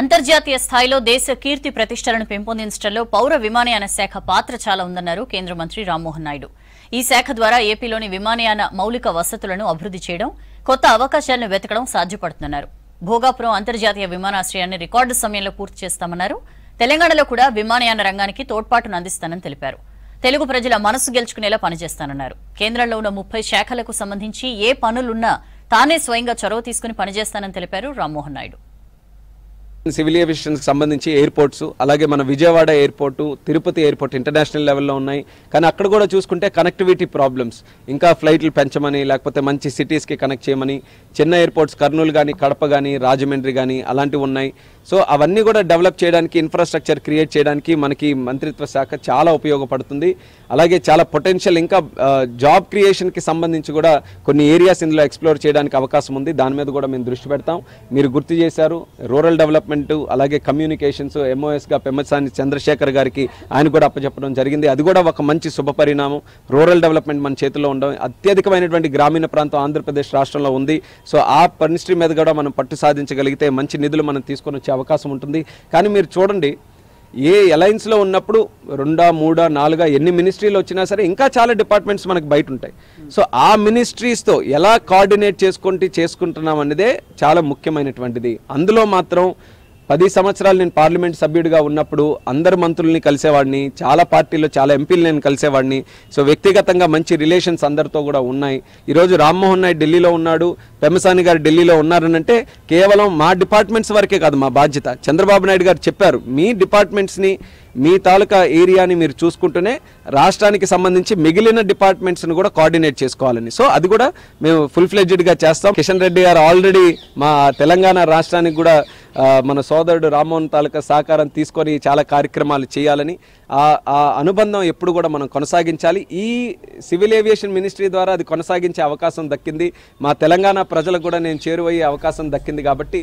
అంతర్జాతీయ స్థాయిలో దేశ కీర్తి ప్రతిష్టలను పెంపొందించడంలో పౌర విమానయాన శాఖ పాత్ర చాలా ఉందన్నారు కేంద్ర మంత్రి రామ్మోహన్ నాయుడు. ఈ శాఖ ద్వారా ఏపీలోని విమానయాన మౌలిక వసతులను అభివృద్ధి చేయడం, కొత్త అవకాశాలను వెతకడం సాధ్యపడుతుందన్నారు. భోగాపురం అంతర్జాతీయ విమానాశ్రయాన్ని రికార్డు సమయంలో పూర్తి చేస్తామన్నారు. తెలంగాణలో కూడా విమానయాన రంగానికి తోడ్పాటును అందిస్తానని తెలిపారు. తెలుగు ప్రజల మనసు గెలుచుకునేలా పనిచేస్తానన్నారు. కేంద్రంలో ఉన్న 30 శాఖలకు సంబంధించి ఏ పనులున్నా తానే స్వయంగా చొరవ తీసుకుని పనిచేస్తానని తెలిపారు రామ్మోహన్ నాయుడు. సివిల్ ఏవియేషన్కి సంబంధించి ఎయిర్పోర్ట్స్, అలాగే మన Vijayawada airport, Tirupati airport international లెవెల్లో ఉన్నాయి. కానీ అక్కడ కూడా చూసుకుంటే కనెక్టివిటీ ప్రాబ్లమ్స్, ఇంకా ఫ్లైట్లు పెంచమని, లేకపోతే మంచి సిటీస్కి కనెక్ట్ చేయమని, చిన్న ఎయిర్పోర్ట్స్ కర్నూలు కానీ, కడప కానీ, రాజమండ్రి కానీ అలాంటివి ఉన్నాయి. సో అవన్నీ కూడా డెవలప్ చేయడానికి, ఇన్ఫ్రాస్ట్రక్చర్ క్రియేట్ చేయడానికి మనకి మంత్రిత్వ శాఖ చాలా ఉపయోగపడుతుంది. అలాగే చాలా పొటెన్షియల్ ఇంకా జాబ్ క్రియేషన్కి సంబంధించి కూడా కొన్ని ఏరియాస్ ఇందులో ఎక్స్ప్లోర్ చేయడానికి అవకాశం ఉంది. దాని మీద కూడా మేము దృష్టి పెడతాం. మీరు గుర్తు చేశారు, రూరల్ డెవలప్మెంట్ అలాగే కమ్యూనికేషన్స్ ఎంఓఎస్గా పెమ్మసాని చంద్రశేఖర్ గారికి ఆయన కూడా అప్పచెప్పడం జరిగింది. అది కూడా ఒక మంచి శుభ పరిణామం. రూరల్ డెవలప్మెంట్ మన చేతిలో ఉండడం, అత్యధికమైనటువంటి గ్రామీణ ప్రాంతం ఆంధ్రప్రదేశ్ రాష్ట్రంలో ఉంది. సో ఆ మినిస్ట్రీ మీద కూడా మనం పట్టు సాధించగలిగితే మంచి నిధులు మనం తీసుకొని వచ్చే అవకాశం ఉంటుంది. కానీ మీరు చూడండి, ఏ అలయన్స్లో ఉన్నప్పుడు 2, 3, 4 ఎన్ని మినిస్ట్రీలు వచ్చినా సరే ఇంకా చాలా డిపార్ట్మెంట్స్ మనకు బయట ఉంటాయి. సో ఆ మినిస్ట్రీస్తో ఎలా కోఆర్డినేట్ చేసుకుంటున్నాం అనేదే చాలా ముఖ్యమైనటువంటిది. అందులో మాత్రం 10 సంవత్సరాలు నేను పార్లమెంట్ సభ్యుడిగా ఉన్నప్పుడు అందరు మంత్రుల్ని కలిసేవాడిని, చాలా పార్టీలో చాలా ఎంపీలు నేను కలిసేవాడిని. సో వ్యక్తిగతంగా మంచి రిలేషన్స్ అందరితో కూడా ఉన్నాయి. ఈరోజు రామ్మోహన్ నాయుడు ఢిల్లీలో ఉన్నాడు, పెమ్మసాని గారు ఢిల్లీలో ఉన్నారనంటే కేవలం మా డిపార్ట్మెంట్స్ వరకే కాదు మా బాధ్యత. చంద్రబాబు నాయుడు గారు చెప్పారు, మీ డిపార్ట్మెంట్స్ని, మీ తాలూకా ఏరియాని మీరు చూసుకుంటూనే రాష్ట్రానికి సంబంధించి మిగిలిన డిపార్ట్మెంట్స్ని కూడా కోఆర్డినేట్ చేసుకోవాలని. సో అది కూడా మేము ఫుల్ ఫ్లెడ్జ్డ్గా చేస్తాం. కిషన్ రెడ్డి గారు ఆల్రెడీ మా తెలంగాణ రాష్ట్రానికి కూడా మన సోదరుడు రామ్మోహన్ తాలూకా సహకారం తీసుకొని చాలా కార్యక్రమాలు చేయాలని, ఆ అనుబంధం ఎప్పుడు కూడా మనం కొనసాగించాలి. ఈ సివిల్ ఏవియేషన్ మినిస్ట్రీ ద్వారా అది కొనసాగించే అవకాశం దక్కింది. మా తెలంగాణ ప్రజలకు కూడా నేను చేరువయ్యే అవకాశం దక్కింది. కాబట్టి